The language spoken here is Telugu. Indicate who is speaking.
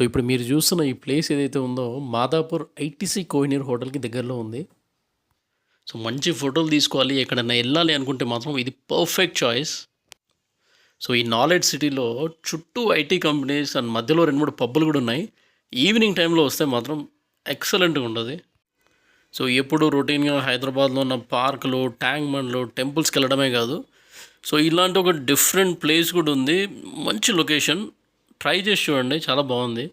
Speaker 1: ఇప్పుడు మీరు చూస్తున్న ఈ ప్లేస్ ఏదైతే ఉందో మాదాపూర్ ఐటీసీ కోహినూర్ హోటల్‌కి దగ్గరలో ఉంది. మంచి ఫోటోలు తీసుకోవాలి, ఎక్కడన్నా ఎళ్ళాలి అనుకుంటే మాత్రం ఇది పర్ఫెక్ట్ చాయిస్. ఈ నాలెడ్జ్ సిటీలో చుట్టూ ఐటీ కంపెనీస్ అండ్ మధ్యలో 2, 3 పబ్బులు కూడా ఉన్నాయి. ఈవినింగ్ టైంలో వస్తే మాత్రం ఎక్సలెంట్‌గా ఉంటది. ఎప్పుడు రొటీన్‌గా హైదరాబాద్‌లో ఉన్న పార్కులు, ట్యాంక్ బండ్లు, టెంపుల్స్‌కి వెళ్ళడమే కాదు. ఇలాంటి ఒక డిఫరెంట్ ప్లేస్ కూడా ఉంది. మంచి లొకేషన్. ట్రై చేసి చూడండి, చాలా బాగుంది.